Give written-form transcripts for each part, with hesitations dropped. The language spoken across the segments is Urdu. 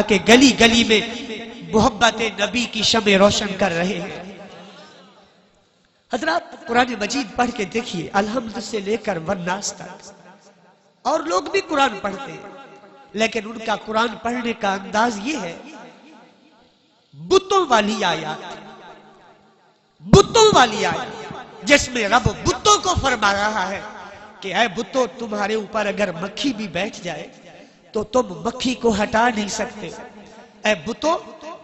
کہ گلی گلی میں محبت نبی کی شمع روشن کر رہے ہیں۔ حضرات قرآن مجید پڑھ کے دیکھیے، الحمد سے لے کر والناس تک، اور لوگ بھی قرآن پڑھتے ہیں لیکن ان کا قرآن پڑھنے کا انداز یہ ہے، بتوں والی آیات، بتوں والی آیات، جس میں رب بتوں کو فرما رہا ہے کہ اے بتوں، تمہارے اوپر اگر مکھی بھی بیٹھ جائے تو تم مکھی کو ہٹا نہیں سکتے۔ اے بتوں،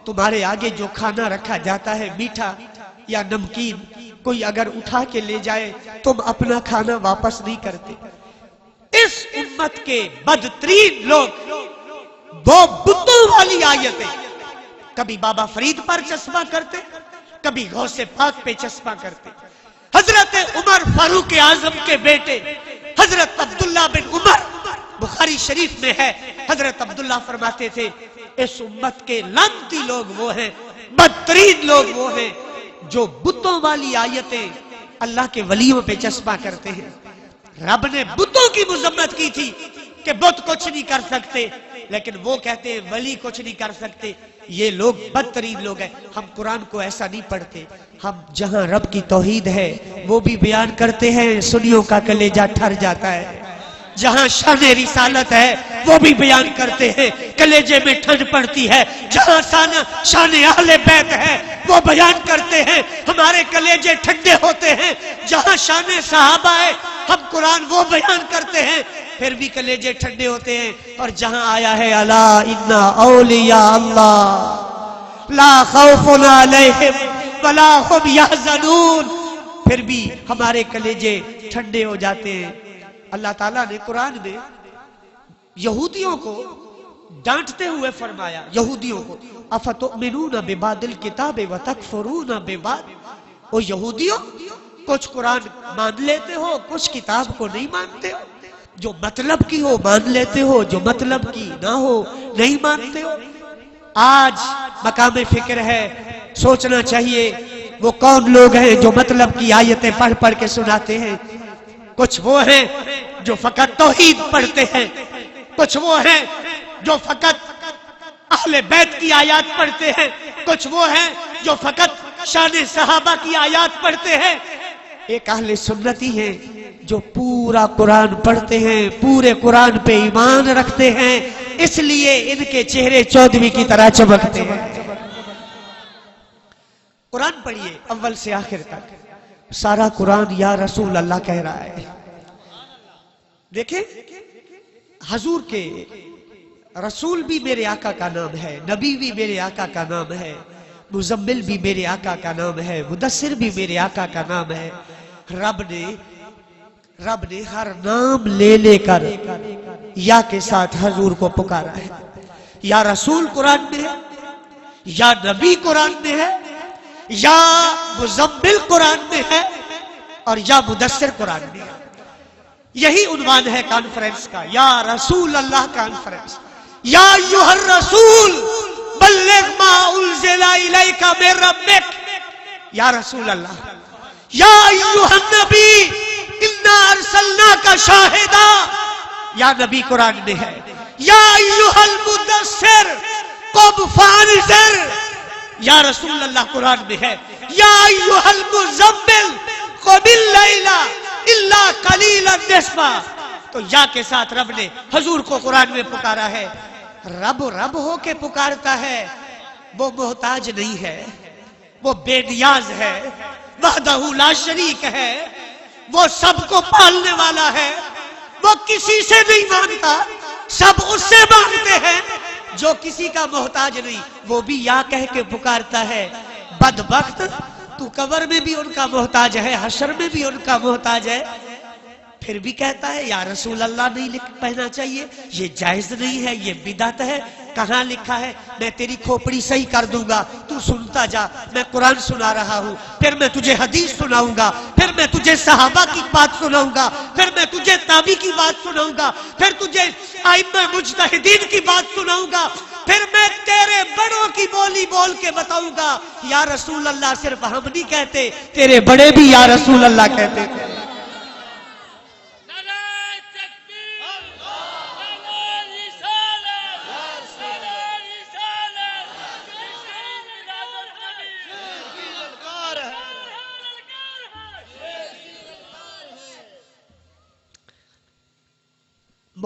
تمہارے آگے جو کھانا رکھا جاتا ہے، میٹھا یا نمکین، کوئی اگر اٹھا کے لے جائے تم اپنا کھانا واپس نہیں کرتے۔ اس امت کے بدترین لوگ وہ بتوں والی آیتیں کبھی بابا فرید پر چسپاں کرتے، کبھی غوث پاک پہ چسپاں کرتے۔ حضرت عمر فاروق اعظم کے بیٹے حضرت عبداللہ بن عمر، بخاری شریف میں ہے، حضرت عبداللہ فرماتے تھے اس امت کے لعنتی لوگ وہ ہیں، بدترین لوگ وہ ہیں جو بتوں والی آیتیں اللہ کے ولیوں پہ چسپاں کرتے ہیں۔ رب نے بتوں کی مذمت کی تھی کہ بت کچھ نہیں کر سکتے، لیکن وہ کہتے ہیں ولی کچھ نہیں کر سکتے۔ یہ لوگ بدترین لوگ ہیں۔ ہم قرآن کو ایسا نہیں پڑھتے، ہم جہاں رب کی توحید ہے وہ بھی بیان کرتے ہیں، سنیوں کا کلیجہ ٹھر جاتا ہے۔ جہاں شان رسالت ہے وہ بھی بیان کرتے ہیں، کلیجے میں ٹھنڈ پڑتی ہے۔ جہاں شان اہل بیت ہے وہ بیان کرتے ہیں، ہمارے کلیجے ٹھنڈے ہوتے ہیں۔ جہاں شان صحابہ ہے ہم قرآن وہ بیان کرتے ہیں، پھر بھی کلیجے ٹھنڈے ہوتے ہیں۔ اور جہاں آیا ہے الا ان اولیاء اللہ لا خوف علیہم ولا هم یحزنون، پھر بھی ہمارے کلیجے ٹھنڈے ہو جاتے ہیں۔ اللہ تعالیٰ نے قرآن میں یہودیوں کو ڈانٹتے ہوئے فرمایا، یہودیوں کو افتؤمنون ببعض الکتاب وتکفرون ببعض، او یہودیوں کچھ قرآن مان لیتے ہو، کچھ کتاب کو نہیں مانتے ہو، جو مطلب کی ہو مان لیتے ہو، جو مطلب کی نہ ہو نہیں مانتے ہو۔ آج مقام فکر ہے، سوچنا چاہیے وہ کون لوگ ہیں جو مطلب کی آیتیں پڑھ پڑھ کے سناتے ہیں۔ کچھ وہ ہیں جو فقط توحید پڑھتے ہیں، کچھ وہ ہیں جو فقط اہل بیت کی آیات پڑھتے ہیں، کچھ وہ ہیں جو فقط شان صحابہ کی آیات پڑھتے ہیں۔ ایک اہل سنتی ہیں جو پورا قرآن پڑھتے ہیں، پورے قرآن پہ ایمان رکھتے ہیں، اس لیے ان کے چہرے چودھویں کی طرح چمکتے ہیں۔ قرآن پڑھیے اول سے آخر تک، سارا قرآن یا رسول اللہ کہہ رہا ہے۔ دیکھیں حضور کے رسول بھی میرے آقا کا نام ہے، نبی بھی میرے آقا کا نام ہے، مزمل بھی میرے آقا کا نام ہے، مدثر بھی میرے آقا کا نام ہے۔ رب نے ہر نام لے لے کر یا کے ساتھ حضور کو پکارا ہے۔ یا رسول قرآن میں ہے، یا نبی قرآن میں ہے، یا مزمل قرآن میں ہے، اور یا مدثر قرآن میں ہے۔ یہی عنوان ہے کانفرنس کا، یا رسول اللہ کانفرنس۔ یا ایھا الرسول بلغ ما انزل الیک من ربک، یا رسول اللہ، یا ایھا النبی انا ارسلناک شاہدا، یا نبی قرآن میں ہے۔ یا ایھا المدثر قم فانذر، یا رسول اللہ قرآن میں ہے۔ یا ایھا المزمل قم اللیل الا قلیلا نصفہ، تو یا کے ساتھ رب نے حضور کو قرآن میں پکارا ہے۔ رب ہو کے پکارتا ہے، وہ محتاج نہیں ہے، وہ بے نیاز ہے، وحدہ لا شریک ہے، وہ سب کو پالنے والا ہے، وہ کسی سے نہیں مانگتا، سب اس سے مانگتے ہیں۔ جو کسی کا محتاج نہیں وہ بھی یا کہہ کے پکارتا ہے۔ بدبخت تو قبر میں بھی ان کا محتاج ہے، حشر میں بھی ان کا محتاج ہے، پھر بھی کہتا ہے یا رسول اللہ نہیں پڑھنا چاہیے، یہ جائز نہیں ہے، یہ بدعت ہے۔ کہاں لکھا ہے؟ میں تیری کھوپڑی صحیح کر دوں گا، تو سنتا جا، میں قرآن سنا رہا ہوں، پھر میں تجھے حدیث سناؤں گا، پھر میں تجھے صحابہ کی بات سناؤں گا، پھر میں تجھے تابعی کی بات سناؤں گا، پھر تجھے ائمہ مجتہدین کی بات سناؤں گا، پھر میں تیرے بڑوں کی بولی بول کے بتاؤں گا یا رسول اللہ۔ صرف ہم نہیں کہتے، تیرے بڑے بھی یا رسول اللہ کہتے تھے۔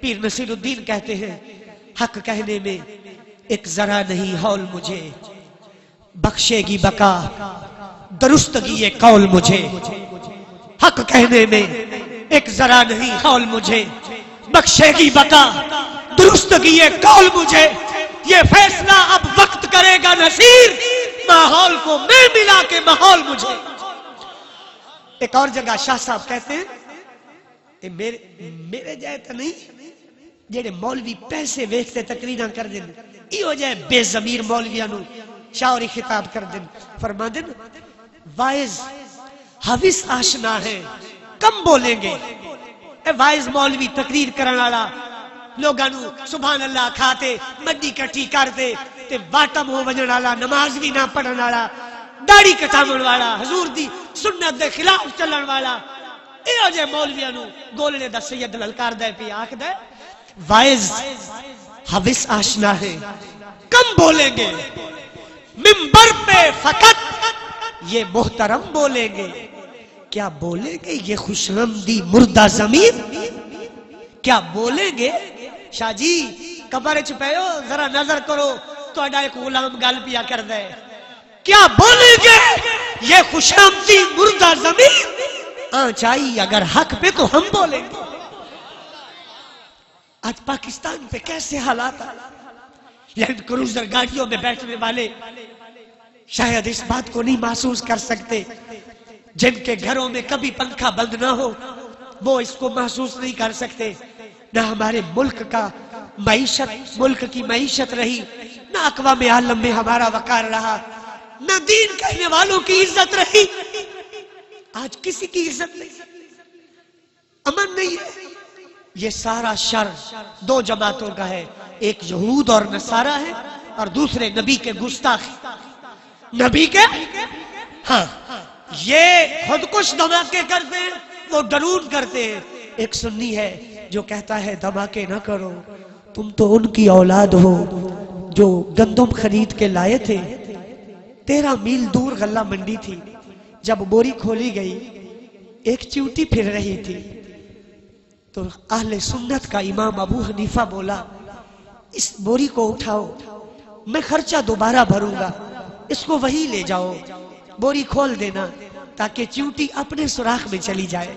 پیر نصیر الدین کہتے ہیں حق کہنے میں ایک ذرا نہیں ہول مجھے، بخشے گی بقا درستگی یہ قول مجھے، حق کہنے میں ایک ذرا نہیں ہول مجھے، بخشے گی بقا درستگی یہ قول مجھے، یہ فیصلہ اب وقت کرے گا نصیر، ماحول کو میں ملا کے ماحول مجھے۔ ایک اور جگہ شاہ صاحب کہتے ہیں میرے جائے تو نہیں جڑے مولوی پیسے ویکھتے تقریراں کر دیں، ایو جائے بے ضمیر مولویاں نو شاعری خطاب کر دیں، فرما دیں وائز حویس آشنا ہے کم بولیں گے۔ اے وائز مولوی تقریر کرن والا لوگاں نو سبحان اللہ کھاتے مڈی کٹھی کرتے تے باٹم ہو وجن والا، نماز بھی نہ پڑھن والا، داڑھی کٹاون والا، حضور دی سنت دے خلاف چلن والا، ایو جے مولویاں نو گولڑے دا سید للکار دے پی آکھدا وائز حویس آشنا ہے کم بولیں گے، منبر پہ فقط یہ محترم بولیں گے، کیا بولیں گے یہ خوشامدی مردہ ضمیر، کیا بولیں گے؟ شاہ جی قبر چ پیو ذرا نظر کرو تہاڈا ایک غلام گل پیا کردا ہے، کیا بولیں گے یہ خوشامدی مردہ ضمیر؟ چاہیے اگر حق پہ تو ہم بولیں گے۔ آج پاکستان پہ کیسے حالات، لینڈ کروزر گاڑیوں میں بیٹھنے والے شاید اس بات کو نہیں محسوس کر سکتے، جن کے گھروں میں کبھی پنکھا بند نہ ہو وہ اس کو محسوس نہیں کر سکتے۔ نہ ہمارے ملک کا معیشت، ملک کی معیشت رہی، نہ اقوام عالم میں ہمارا وقار رہا، نہ دین کہنے والوں کی عزت رہی۔ آج کسی کی عزت نہیں، امن نہیں ہے۔ یہ سارا شر دو جماعتوں کا ہے، ایک یہود اور نصارہ ہے اور دوسرے نبی کے گستاخ، نبی کے ہاں یہ خودکش دھماکے کرتے ہیں، وہ ڈرون کرتے ہیں۔ ایک سنی ہے جو کہتا ہے دھماکے نہ کرو، تم تو ان کی اولاد ہو جو گندم خرید کے لائے تھے، 13 میل دور غلہ منڈی تھی، جب بوری کھولی گئی ایک چیوٹی پھر رہی تھی تو اہل سنت کا امام ابو حنیفہ بولا اس بوری کو اٹھاؤ، میں خرچہ دوبارہ بھروں گا، اس کو وہی لے جاؤ، بوری کھول دینا تاکہ چیوٹی اپنے سوراخ میں چلی جائے۔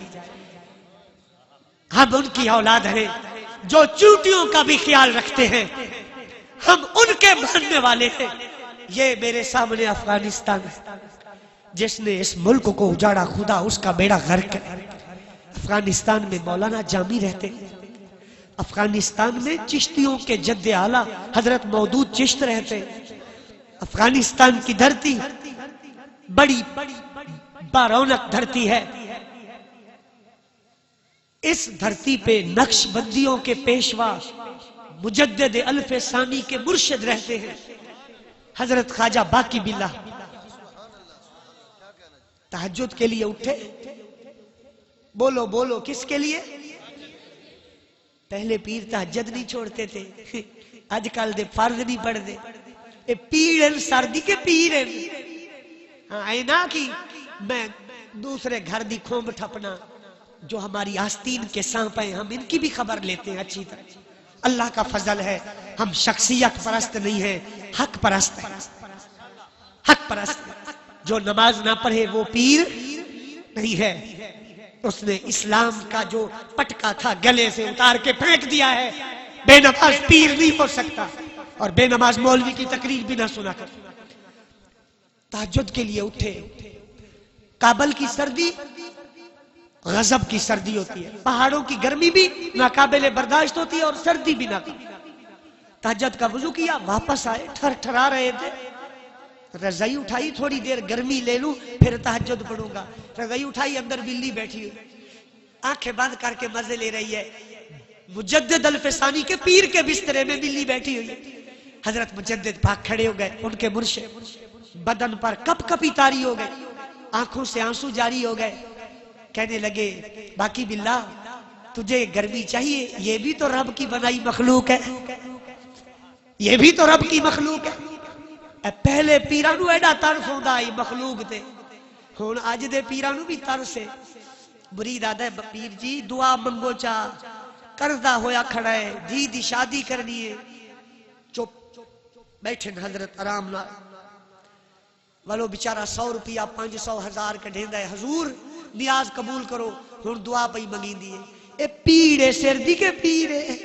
ہم ان کی اولاد ہیں جو چیوٹیوں کا بھی خیال رکھتے ہیں، ہم ان کے ماننے والے ہیں۔ یہ میرے سامنے افغانستان ہے، جس نے اس ملک کو اجاڑا، خدا اس کا بیڑا غرق ہے۔ افغانستان میں مولانا جامی رہتے ہیں، افغانستان میں چشتیوں کے جد اعلیٰ حضرت مودود چشت رہتے ہیں۔ افغانستان کی دھرتی بڑی بارونق دھرتی ہے، اس دھرتی پہ نقش بندیوں کے پیشوا مجدد الف ثانی کے مرشد رہتے ہیں، حضرت خواجہ باقی باللہ۔ تہجد کے لیے اٹھے، بولو بولو کس کے لیے؟ پہلے پیر تہجد نہیں چھوڑتے تھے، آج کل دے فرض نہیں پڑھ دے، اے پیڑن سردی کے پیرن اینا کی میں دوسرے گھر دی کھومب ٹھپنا، جو ہماری آستین کے سانپ ہیں ہم ان کی بھی خبر لیتے ہیں اچھی طرح۔ اللہ کا فضل ہے ہم شخصیت پرست نہیں ہیں، حق پرست ہیں، حق پرست ہیں۔ جو نماز نہ پڑھے وہ پیر نہیں ہے، اس نے اسلام کا جو پٹکا تھا گلے سے اتار کے پھینک دیا ہے۔ بے نماز پیر نہیں ہو سکتا، اور بے نماز مولوی کی تقریر بھی نہ سنا کر۔ تہجد کے لیے اٹھے، کابل کی سردی غضب کی سردی ہوتی ہے، پہاڑوں کی گرمی بھی ناقابل برداشت ہوتی ہے اور سردی بھی ناقابل۔ تہجد کا وضو کیا، واپس آئے، تھر تھرا رہے تھے، رضائی اٹھائی، تھوڑی دیر گرمی لے لوں پھر تہجد پڑھوں گا، رضائی اٹھائی، اندر بلی بیٹھی ہوئی آنکھیں بند کر کے مزے لے رہی ہے۔ مجدد الف ثانی کے پیر کے بسترے میں بلی بیٹھی ہوئی، حضرت مجدد پاک کھڑے ہو گئے، ان کے مرشد بدن پر کپ کپی تاری ہو گئے، آنکھوں سے آنسو جاری ہو گئے، کہنے لگے باقی باللہ تجھے گرمی چاہیے، یہ بھی تو رب کی بنائی مخلوق ہے، یہ بھی تو رب کی مخلوق ہے۔ اے پہلے پیرانو ایڈا ترس ہوندا اے مخلوق تے، ہن اج دے پیرانو بھی ترس ہے۔ مرید آدھا ہے پیر جی دعا منگو چا، قرضہ ہویا کھڑا ہے، دھی دی شادی کرنی ہے، چپ بیٹھے حضرت آرام نال، والو بیچارہ 100 روپیہ 500 1000 کڈھیندا ہے، حضور نیاز قبول کرو، ہن دعا پئی منگیندی ہے۔ اے پیڑے سر دی کے پیر ہے،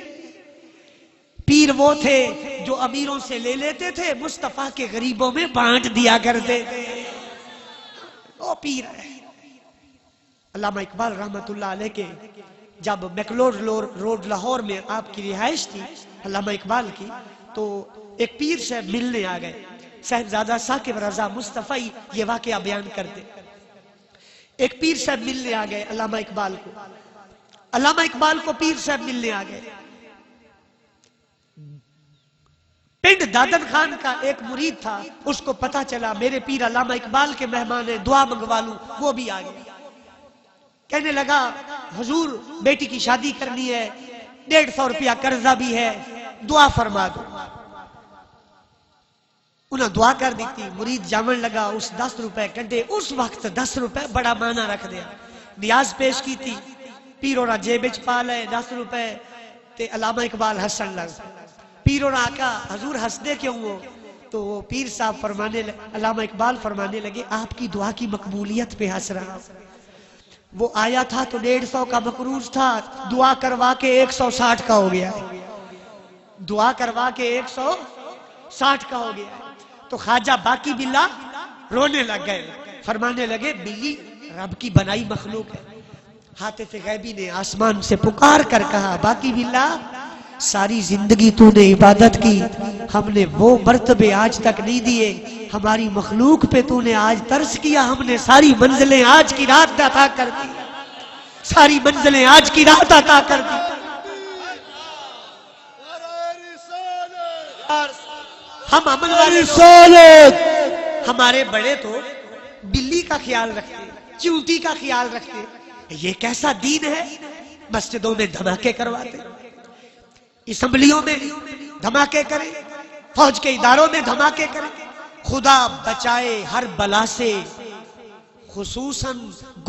پیر وہ تھے جو امیروں سے لے لیتے تھے، مصطفیٰ کے غریبوں میں بانٹ دیا کرتے تھے، وہ پیر ہے۔ علامہ اقبال رحمت اللہ علیہ کے جب میکلوڈ روڈ لاہور میں آپ کی رہائش تھی علامہ اقبال کی، تو ایک پیر سے ملنے آ گئے، صاحبزادہ ثاقب رضا مصطفی یہ واقعہ بیان کرتے۔ ایک پیر صاحب ملنے آ گئے علامہ اقبال کو، علامہ اقبال کو پیر صاحب ملنے آ گئے۔ پنڈ دادن خان کا ایک مرید تھا، اس کو پتا چلا میرے پیر علامہ اقبال کے مہمان ہیں، دعا منگوا لوں، وہ بھی آ گیا۔ کہنے لگا حضور بیٹی کی شادی کرنی ہے، 150 روپیہ قرضہ بھی ہے، دعا فرما دو۔ انہاں دعا کر دیتی، مرید جامن لگا، اس 10 روپے کڈے، اس وقت 10 روپے بڑا معنی رکھ دیا، نیاز پیش کی تھی، پیروں نے جیب وچ پا لے 10 روپے، تے علامہ اقبال ہسن لگ، پیروں نے آکا حضور ہس دے کیوں ہو؟ تو وہ پیر صاحب فرمانے علامہ اقبال فرمانے لگے آپ کی دعا کی مقبولیت پہ ہنس رہا، وہ آیا تھا تو 150 کا مقروض تھا، دعا کروا کے 160 کا ہو گیا، دعا کروا کے 160 کا ہو گیا۔ تو خواجہ باقی بلا رونے لگ گئے، فرمانے لگے بلی رب کی بنائی مخلوق ہے۔ حاتف غیبی نے آسمان سے پکار کر کہا باقی بلا ساری زندگی تو نے عبادت کی، ہم نے وہ مرتبے آج تک نہیں دیے، ہماری مخلوق پہ تو نے آج ترس کیا، ہم نے ساری منزلیں آج کی رات عطا کر دی، ساری منزلیں آج کی رات عطا کر دی۔ ہم عمل والے ہمارے بڑے تو بلی کا خیال رکھتے، چونٹی کا خیال رکھتے، یہ کیسا دین ہے؟ مسجدوں میں دھماکے کرواتے، اسمبلیوں میں دھماکے کریں، فوج کے اداروں میں دھماکے کریں۔ خدا بچائے ہر بلا سے، خصوصاً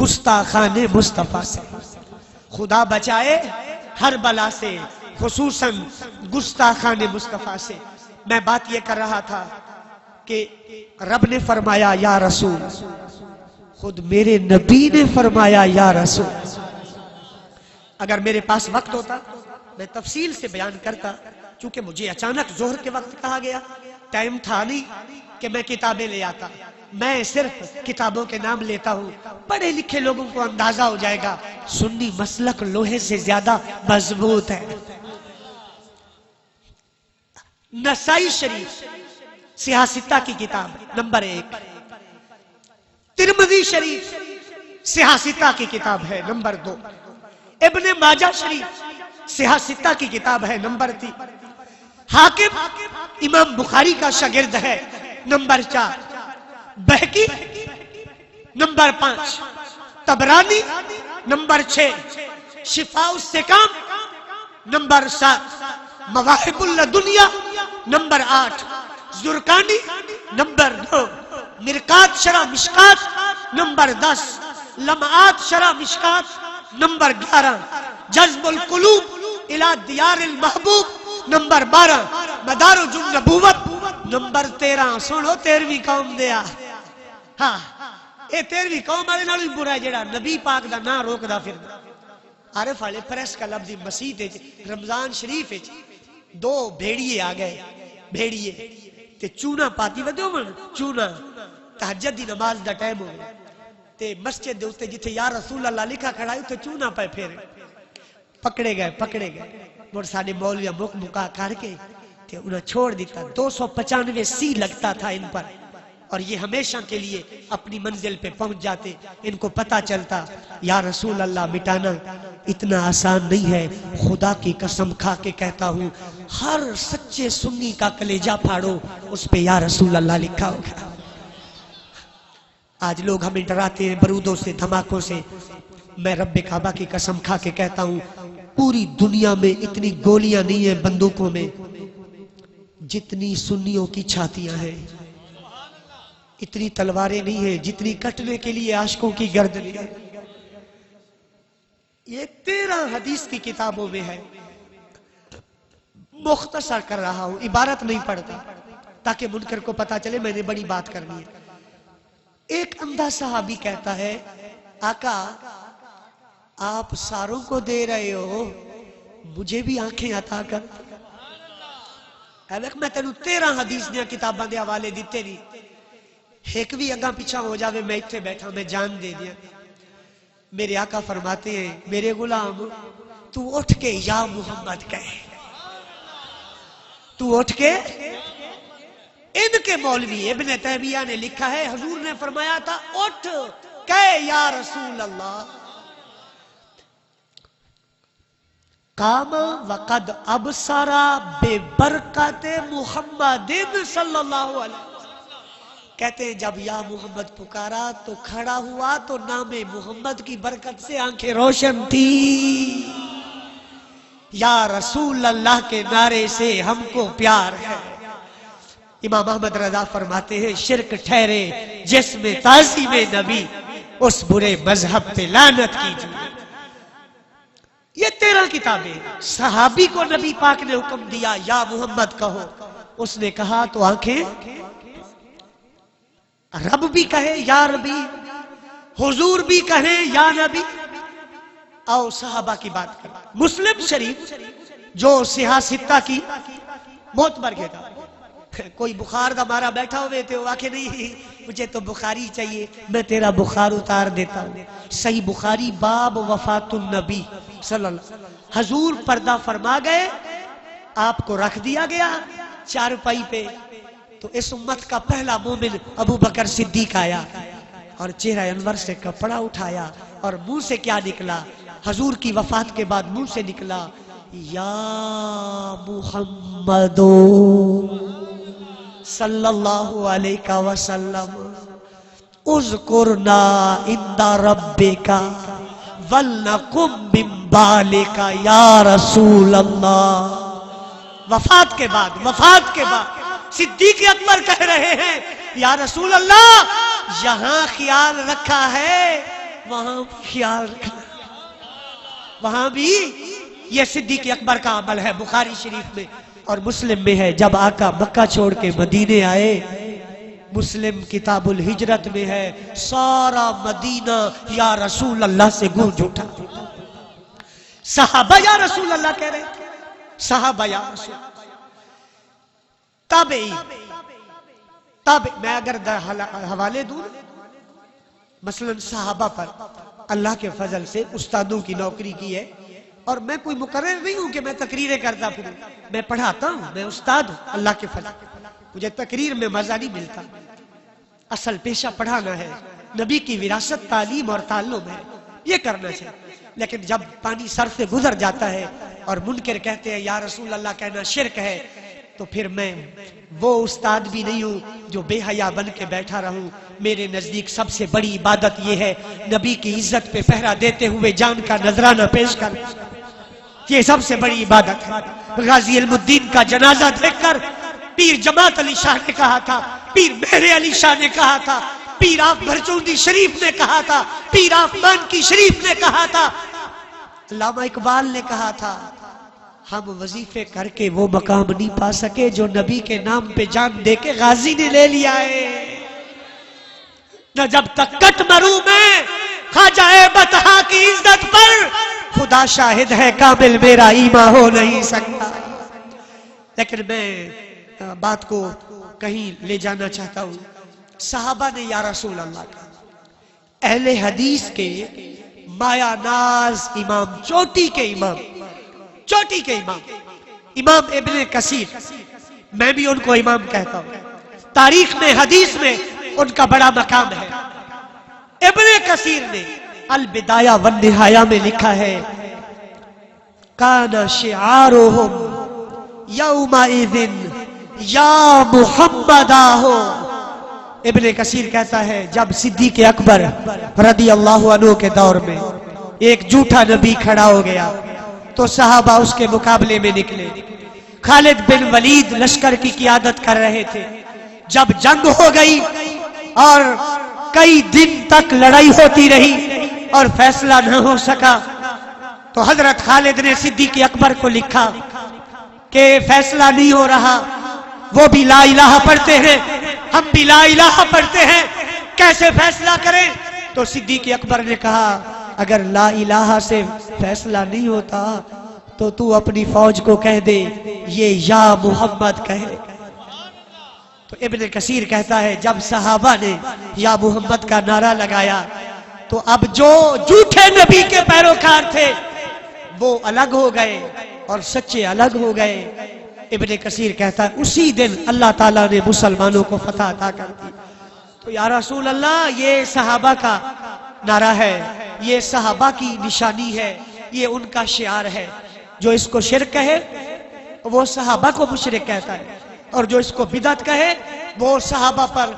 گستاخان مصطفیٰ سے، خدا بچائے ہر بلا سے، خصوصاً گستاخان مصطفیٰ سے۔ میں بات یہ کر رہا تھا کہ رب نے فرمایا یا رسول، خود میرے نبی نے فرمایا یا رسول۔ اگر میرے پاس وقت ہوتا میں تفصیل سے بیان کرتا، چونکہ مجھے اچانک ظہر کے وقت کہا گیا، ٹائم تھا نہیں کہ میں کتابیں لے آتا، میں صرف کتابوں کے نام لیتا ہوں، پڑھے لکھے لوگوں کو اندازہ ہو جائے گا سنی مسلک لوہے سے زیادہ مضبوط ہے۔ نسائی شریف سیاستہ کی کتاب نمبر 1، ترمذی شریف سیاستہ کی کتاب ہے نمبر 2، ابن ماجہ شریف سیاستہ کی کتاب ہے نمبر 3، حاکم امام بخاری کا شاگرد ہے نمبر 4، بہقی نمبر 5، طبرانی نمبر 6، شفاء السقام نمبر 7، مواہب الدنیا نمبر 8، زرقانی نمبر 9، مرقات شرح مشکات نمبر 10، لمعات شرح مشکات نمبر 11، جذب القلوب الى دیار المحبوب نمبر 12، مدارج النبوت نمبر 13۔ سنو 13ویں قوم دیا، ہاں اے 13ویں قوم والے نال بھی برا ہے جڑا نبی پاک دا نام روکدا پھردا۔ عارف والے پریس کا لفظ مسجد وچ رمضان شریف وچ 2 بھیڑیے آ گئے، بھیڑیے تے چونا پاتی ودیو من چونا، تہجد دی نماز دا ٹائم ہو گیا تے مسجد دے اوتے جتھے یا رسول اللہ لکھا کھڑا ہے تے چونا پے پھر پکڑے گئے مڑ ساڈے مولوی مکا کر کے تے انہاں چھوڑ دیتا۔ 295 سی لگتا تھا ان پر، اور یہ ہمیشہ کے لیے اپنی منزل پہ پہنچ جاتے۔ ان کو پتا چلتا یا رسول اللہ مٹانا اتنا آسان نہیں ہے، خدا کی قسم کھا کے کہتا ہوں ہر سچے سنی کا کلیجہ پھاڑو، اس پہ یا رسول اللہ لکھا ہوگا۔ آج لوگ ہمیں ڈراتے ہیں برودوں سے، دھماکوں سے، میں رب کعبہ کی قسم کھا کے کہتا ہوں پوری دنیا میں اتنی گولیاں نہیں ہیں بندوقوں میں جتنی سنیوں کی چھاتیاں ہیں، اتنی تلواریں نہیں ہیں جتنی کٹنے کے لیے عاشقوں کی گردنیں ہیں۔ یہ 13 حدیث کی کتابوں میں ہے. مختصر کر رہا ہوں، عبارت نہیں پڑھتا تاکہ منکر کو پتا چلے میں نے بڑی بات کرنی ہے. ایک اندھا صحابی کہتا ہے آقا آپ ساروں کو دے رہے ہو، مجھے بھی آنکھیں عطا کر. میں تینوں 13 حدیث دیا کتاباں دے حوالے دیتے نہیں، ایک بھی اگاں پیچھا ہو جاوے میں اتنے بیٹھا میں جان دے دیا. میرے آقا فرماتے ہیں میرے غلام تو اٹھ کے یا محمد کہے، تو اٹھ کے. ان کے مولوی ابن تیمیہ نے لکھا ہے حضور نے فرمایا تھا اٹھ کہے یا رسول اللہ. قام وقد ابصر ببرکت محمد صلی اللہ علیہ وسلم. کہتے ہیں جب یا محمد پکارا تو کھڑا ہوا تو نام محمد کی برکت سے آنکھیں روشن تھی. یا رسول اللہ کے نعرے سے ہم کو پیار ہے. امام احمد رضا فرماتے ہیں شرک ٹھہرے جس میں تعظیم نبی اس برے مذہب پہ لعنت کیجیے. یہ 13 کتابیں. صحابی کو نبی پاک نے حکم دیا یا محمد کہو، اس نے کہا تو آنکھیں. رب بھی کہے یا ربی، حضور بھی کہے یا نبی. آؤ صحابہ کی بات کریں. مسلم شریف جو صحاح ستہ کی موت مر گیا تھا. کوئی بخار دا مارا بیٹھا ہوئے تھے وہ آکھے نہیں مجھے تو بخاری چاہیے، میں تیرا بخار اتار دیتا ہوں. صحیح بخاری باب وفات النبی صلی اللہ علیہ وسلم. حضور پردہ فرما گئے، آپ کو رکھ دیا گیا چارپائی پہ. تو اس امت کا پہلا مومن ابو بکر صدیق آیا اور چہرہ انور سے کپڑا اٹھایا اور منہ سے کیا نکلا؟ حضور کی وفات کے بعد منہ سے نکلا یا محمد صلی اللہ علیہ وسلم اذکرنا عند ربک ولنقم من بالک یا رسول اللہ. وفات کے بعد صدیق اکبر کہہ رہے ہیں یا رسول اللہ یہاں خیال رکھا ہے وہاں خیال رکھا. وہاں بھی یہ صدیق اکبر کا عمل ہے. بخاری شریف میں اور مسلم میں ہے جب آقا مکہ چھوڑ کے مدینے آئے، مسلم کتاب الہجرت میں ہے سارا مدینہ یا رسول اللہ سے گونج اٹھا. صحابہ یا رسول اللہ کہہ رہے تھے، صحابہ یا رسول. تابعی میں اگر حوالے دوں مثلا صحابہ پر اللہ کے فضل سے استادوں کی نوکری کی ہے، اور میں کوئی مقرر نہیں ہوں کہ میں تقریریں کرتا پھروں، میں پڑھاتا ہوں، میں استاد ہوں اللہ کے فضل. مجھے تقریر میں مزہ نہیں ملتا، اصل پیشہ پڑھانا ہے. نبی کی وراثت تعلیم اور تعلم ہے، یہ کرنا چاہیے. لیکن جب پانی سر سے گزر جاتا ہے اور منکر کہتے ہیں یا رسول اللہ کہنا شرک ہے، تو پھر میں وہ استاد بھی نہیں ہوں جو بے حیا بن کے بیٹھا رہوں. میرے نزدیک سب سے بڑی عبادت یہ ہے نبی کی عزت پہ پہرا دیتے ہوئے جان کا نذرانہ پیش کر. یہ سب سے بڑی عبادت ہے. غازی علم الدین کا جنازہ دیکھ کر پیر جماعت علی شاہ نے کہا تھا، پیر مہر علی شاہ نے کہا تھا، پیر آف بھرچوندی شریف نے کہا تھا، پیر آف مان کی شریف نے کہا تھا، علامہ اقبال نے کہا تھا ہم وظیفے کر کے وہ مقام نہیں پا سکے جو نبی کے نام پہ جان دے کے غازی نے لے لیا ہے. نہ جب تک کٹ مروں میں خواجہ بطحا کی عزت پر خدا شاہد ہے کامل میرا ایمان ہو نہیں سکتا. لیکن میں بات کو کہیں لے جانا چاہتا ہوں. صحابہ نے یا رسول اللہ کہا. اہل حدیث کے مایا ناز امام چوٹی کے امام امام ابن کثیر، میں بھی ان کو امام کہتا ہوں. تاریخ میں حدیث میں ان کا بڑا مقام ہے. ابن کثیر نے البدایہ والنہایہ میں لکھا ہے کان شعارهم یومئذ یا محمد آہو. ابن کثیر کہتا ہے جب صدیق اکبر رضی اللہ عنہ کے دور میں ایک جھوٹا نبی کھڑا ہو گیا تو صحابہ اس کے مقابلے میں نکلے. خالد بن ولید لشکر کی قیادت کر رہے تھے. جب جنگ ہو گئی اور کئی دن تک لڑائی ہوتی رہی اور فیصلہ نہ ہو سکا تو حضرت خالد نے صدیق اکبر کو لکھا کہ فیصلہ نہیں ہو رہا، وہ بھی لا الہ پڑھتے ہیں، ہم بھی لا الہ پڑھتے ہیں، کیسے فیصلہ کریں؟ تو صدیق اکبر نے کہا اگر لا الہ سے فیصلہ نہیں ہوتا تو اپنی فوج کو کہہ دے یہ یا محمد کہے۔ تو ابن کثیر کہتا ہے جب صحابہ نے یا محمد کا نعرہ لگایا تو اب جو جھوٹے نبی کے پیروکار تھے وہ الگ ہو گئے اور سچے الگ ہو گئے۔ ابن کثیر کہتا ہے اسی دن اللہ تعالیٰ نے مسلمانوں کو فتح عطا کر دی۔ تو یا رسول اللہ یہ صحابہ کا نعرہ ہے، یہ صحابہ کی نشانی ہے، یہ ان کا شعار ہے۔ جو اس کو شرک کہے وہ صحابہ کو مشرک کہتا ہے، اور جو اس کو بدعت کہے وہ صحابہ پر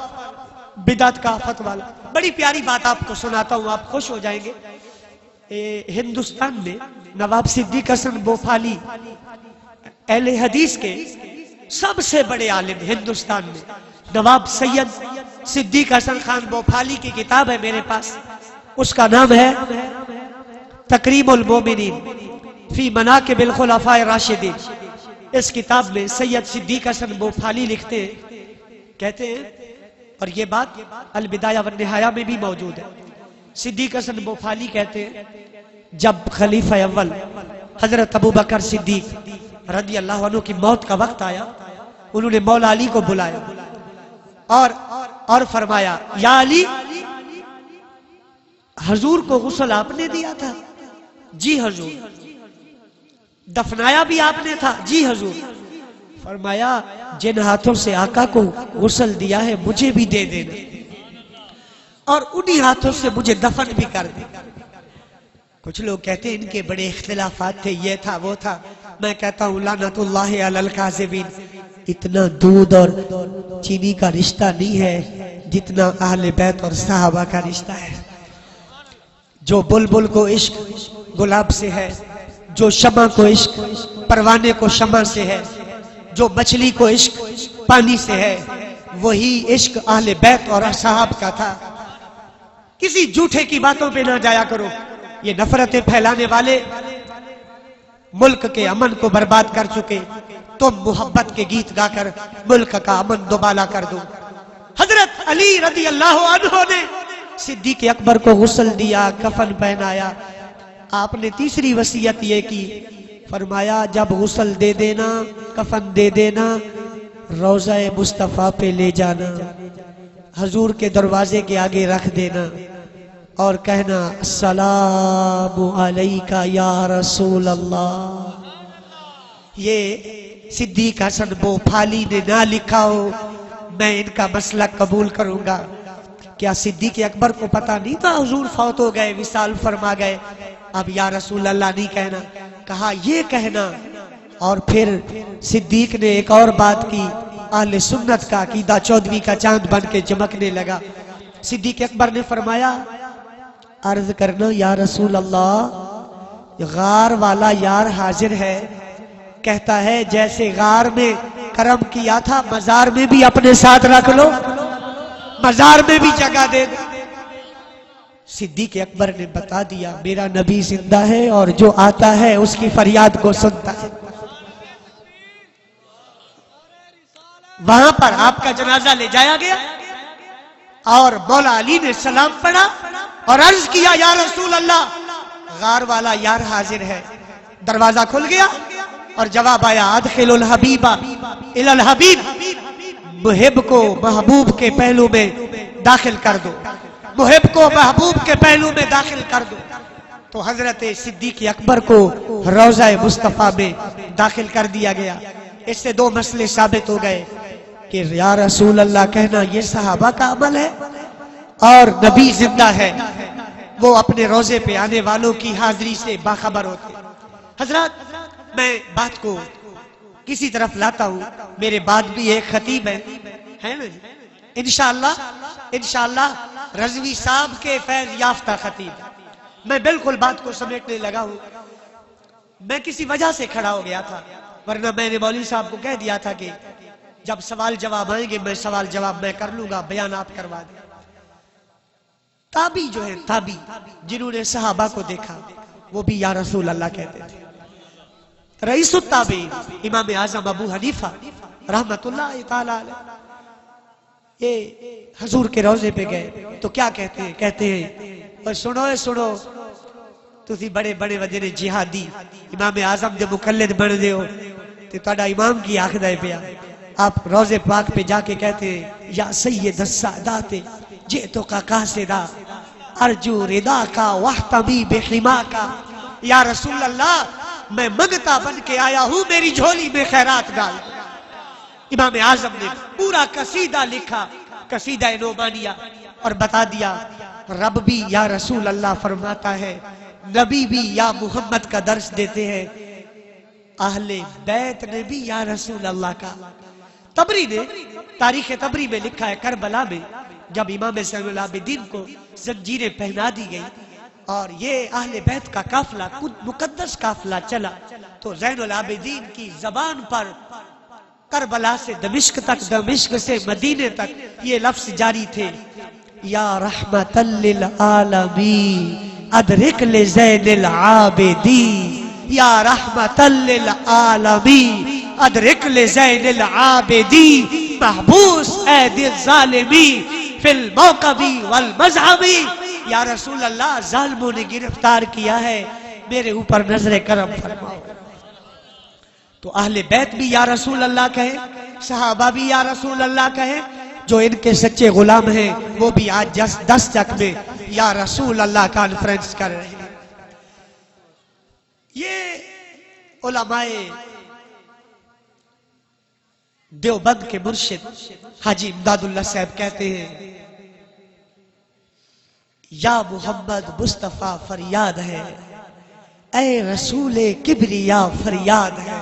بدعت کا فتویٰ۔ بڑی پیاری بات آپ کو سناتا ہوں، آپ خوش ہو جائیں گے۔ ہندوستان میں نواب صدیق حسن بوفالی اہل حدیث کے سب سے بڑے عالم ہندوستان میں، نواب سید صدیق حسن خان بوفالی کی کتاب ہے میرے پاس، اس کا نام ہے تکریم المومنین فی مناقب الخلفاء الراشدین۔ اس کتاب میں سید صدیق حسن بوفالی لکھتے ہیں، کہتے ہیں، اور یہ بات البدایہ والنہایہ میں بھی موجود ہے، صدیق حسن بوفالی کہتے ہیں جب خلیفہ اول حضرت ابو بکر صدیق رضی اللہ عنہ کی موت کا وقت آیا، انہوں نے مولا علی کو بلایا اور فرمایا یا علی حضور کو غسل آپ نے دیا تھا؟ جی حضور۔ دفنایا بھی آپ نے تھا؟ جی حضور۔ فرمایا جن ہاتھوں سے آقا کو غسل دیا ہے مجھے بھی دے دینا، اور انہی ہاتھوں سے مجھے دفن بھی کر دے۔ کچھ لوگ کہتے ہیں ان کے بڑے اختلافات تھے، یہ تھا وہ تھا، میں کہتا ہوں لعنت اللہ علی الکاذبین، اتنا دودھ اور چینی کا رشتہ نہیں ہے جتنا اہل بیت اور صحابہ کا رشتہ ہے۔ جو بلبل کو عشق گلاب سے ہے، جو شمع کو عشق پروانے کو شمع سے ہے، جو مچھلی کو عشق پانی سے ہے، وہی عشق اہل بیت اور صحاب کا تھا۔ کسی جھوٹے کی باتوں پہ نہ جایا کرو، یہ نفرتیں پھیلانے والے ملک کے امن کو برباد کر چکے، تم محبت کے گیت گا کر ملک کا امن دوبالا کر دو۔ حضرت علی رضی اللہ عنہ نے صدیق اکبر کو غسل دیا، کفن پہنایا۔ آپ نے تیسری وصیت یہ کی، فرمایا جب غسل دے دینا، کفن دے دینا، روضہ مصطفیٰ پہ لے جانا، حضور کے دروازے کے آگے رکھ دینا اور کہنا السلام علیکہ یا رسول اللہ۔ یہ صدیق حسن بوفالی نے نہ لکھا ہو، میں ان کا مسلک قبول کروں گا۔ کیا صدیق اکبر کو پتہ نہیں تھا حضور فوت ہو گئے، وصال فرما گئے، اب یا رسول اللہ نہیں کہنا، کہا یہ کہنا۔ اور پھر صدیق نے ایک اور بات کی، اہل سنت کا عقیدہ 14ویں کا چاند بن کے چمکنے لگا۔ صدیق اکبر نے فرمایا عرض کرنا یا رسول اللہ غار والا یار حاضر ہے، کہتا ہے جیسے غار میں کرم کیا تھا مزار میں بھی اپنے ساتھ رکھ لو، مزار میں بھی جگہ دے دو۔ صدیق اکبر نے بتا دیا میرا نبی زندہ ہے اور جو آتا ہے اس کی فریاد کو سنتا ہے۔ وہاں پر آپ کا جنازہ لے جایا گیا اور مولا علی نے سلام پڑھا اور عرض کیا یا رسول اللہ غار والا یار حاضر ہے۔ دروازہ کھل گیا اور جواب آیا ادخل الحبیب الی الحبیب، محب کو محبوب کے پہلو میں داخل کر دو، محب کو محبوب کے پہلو میں داخل کر دو۔ تو حضرت صدیق اکبر کو روضہ مصطفیٰ میں داخل کر دیا گیا۔ اس سے دو مسئلے ثابت ہو گئے کہ یا رسول اللہ کہنا یہ صحابہ کا عمل ہے اور نبی زندہ ہے، وہ اپنے روضے پہ آنے والوں کی حاضری سے باخبر ہوتے۔ حضرات میں بات کو کسی طرف لاتا ہوں، میرے بعد بھی ایک خطیب ہے نا جی، انشاءاللہ رضوی صاحب کے فیض یافتہ خطیب۔ میں بالکل بات کو سمیٹنے لگا ہوں، میں کسی وجہ سے کھڑا ہو گیا تھا، ورنہ میں نے مولوی صاحب کو کہہ دیا تھا کہ جب سوال جواب آئیں گے میں سوال جواب میں کر لوں گا، بیانات کروا دیں۔ تابعی جو ہیں، تابعی جنہوں نے صحابہ کو دیکھا، وہ بھی یا رسول اللہ کہتے تھے۔ رئیس التابعین امام اعظم ابو حنیفہ رحمت اللہ تعالی علیہ، یہ حضور کے روضے پہ گئے تو کیا کہتے ہیں؟ کہتے ہیں اور سنو تسی بڑے بڑے وجہ جہادی امام اعظم دے مقلد بن دے ہو تے تہاڈا امام کی آکھدا ہے پیا۔ آپ روضے پاک پہ جا کے کہتے ہیں یا سید السادات جئتک قاصدا ارجو رضا کا واحتمی بحما کا، یا رسول اللہ میں منگتا بن کے آیا ہوں، میری جھولی میں خیرات ڈال۔ امام اعظم نے پورا قصیدہ لکھا، قصیدہ نعمانیہ، اور بتا دیا رب بھی یا رسول اللہ فرماتا ہے، نبی بھی یا محمد کا درس دیتے ہیں، اہل بیت نے بھی یا رسول اللہ کا۔ تبری نے تاریخ تبری میں لکھا ہے کربلا میں جب امام زین العابدین کو زنجیریں پہنا دی گئی اور یہ اہل بیت کا قافلہ مقدس قافلہ چلا تو زین العابدین کی زبان پر کربلا سے دمشق تک، دمشق سے مدینے تک یہ لفظ جاری تھے، یا رحمت للعالمین ادرک لزین العابدین، یا رحمت للعالمین ادرک لزین العابدین، محبوس اید الظالمین فی الموقبی والمذہبی، یا رسول اللہ ظالموں نے گرفتار کیا ہے، میرے اوپر نظر کرم فرماؤ۔ تو اہل بیت بھی یا رسول اللہ کہے، صحابہ بھی یا رسول اللہ کہے، جو ان کے سچے غلام ہیں وہ بھی آج 10 تک میں یا رسول اللہ کانفرنس کر رہے ہیں۔ یہ علماء دیوبند کے مرشد حاجی امداد اللہ صاحب کہتے ہیں، یا محمد مصطفیٰ فریاد ہے، اے رسول کبریا فریاد ہے،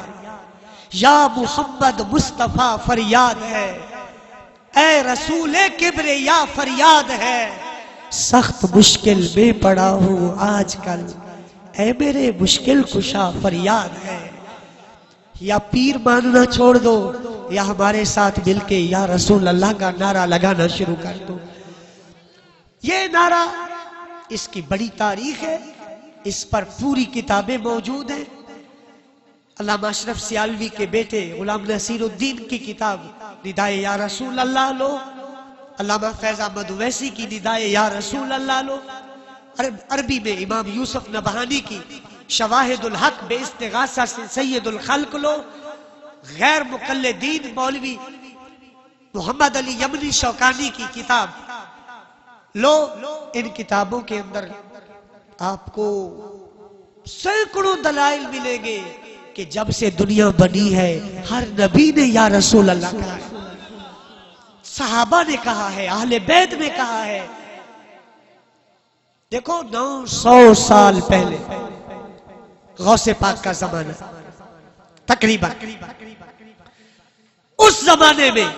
یا محمد مصطفیٰ فریاد ہے، اے رسول کبریا فریاد ہے، سخت مشکل میں پڑا ہوں آج کل، اے میرے مشکل کشا فریاد ہے۔ یا پیر ماننا چھوڑ دو یا ہمارے ساتھ مل کے یا رسول اللہ کا نعرہ لگانا شروع کر دو۔ یہ نعرہ اس کی بڑی تاریخ ہے، اس پر پوری کتابیں موجود ہیں۔ علامہ اشرف سیالوی کے بیٹے غلام نصیر الدین کی کتاب ندائے یا رسول اللہ لو، علامہ فیض احمد اویسی کی ندائے یا رسول اللہ لو، عربی میں امام یوسف نبہانی کی شواہد الحق بے استغاثہ سے سید الخلق لو، غیر مقلدین مولوی محمد علی یمنی شوکانی کی کتاب لو۔ ان کتابوں کے اندر آپ کو سینکڑوں دلائل ملیں گے کہ جب سے دنیا بنی ہے ہر نبی نے یا رسول اللہ کہا ہے، صحابہ نے کہا ہے، اہل بیت نے کہا ہے۔ دیکھو 900 سال پہلے غوث پاک کا زمانہ تقریباً، اس زمانے میں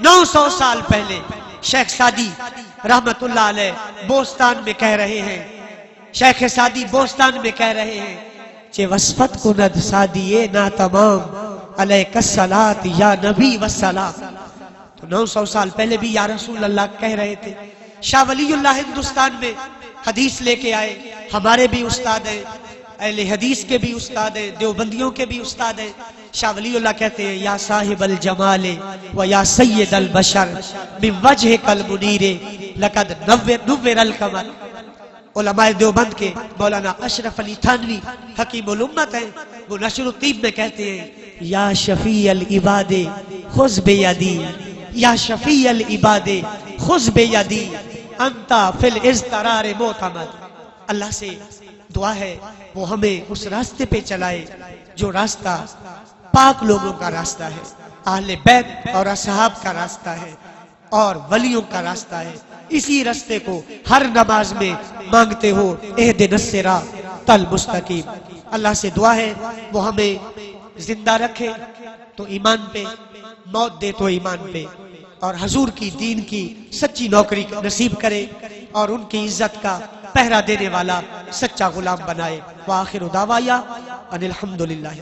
900 سال پہلے شیخ سعدی رحمت اللہ علیہ بوستان میں کہہ رہے ہیں، شیخ سعدی بوستان میں کہہ رہے ہیں چے وصفت کند سعدیے نا تمام علیک الصلاۃ یا نبی والسلام۔ تو 900 سال پہلے بھی یا رسول اللہ کہہ رہے تھے۔ شاہ ولی اللہ ہندوستان میں حدیث لے کے آئے، ہمارے بھی استاد ہیں، اہل حدیث کے بھی استاد ہیں، دیوبندیوں کے بھی استاد ہیں۔ شاہ ولی اللہ کہتے ہیں یا صاحب الجمال و یا سید البشر من وجہک المنیر لقد نور القمر۔ علماء دیوبند کے مولانا اشرف علی تھانوی حکیم الامت ہیں، وہ نشر الطیب میں کہتے ہیں یا شفیع العباد خذ بیدی، یا شفیع العباد خذ بیدی انتا فی الاضطرار معتمد۔ اللہ سے دعا ہے وہ ہمیں اس راستے پہ چلائے جو راستہ پاک لوگوں کا راستہ ہے، اہل بیت اور اصحاب کا راستہ ہے اور ولیوں کا راستہ ہے۔ اسی راستے کو ہر نماز میں مانگتے ہو، اہدنا الصراط المستقیم۔ اللہ سے دعا ہے وہ ہمیں زندہ رکھے تو ایمان پہ، موت دے تو ایمان پہ، اور حضور کی دین کی سچی نوکری نصیب کرے اور ان کی عزت کا پہرا دینے والا سچا غلام بنائے۔ وآخر دعوایا ان الحمدللہ۔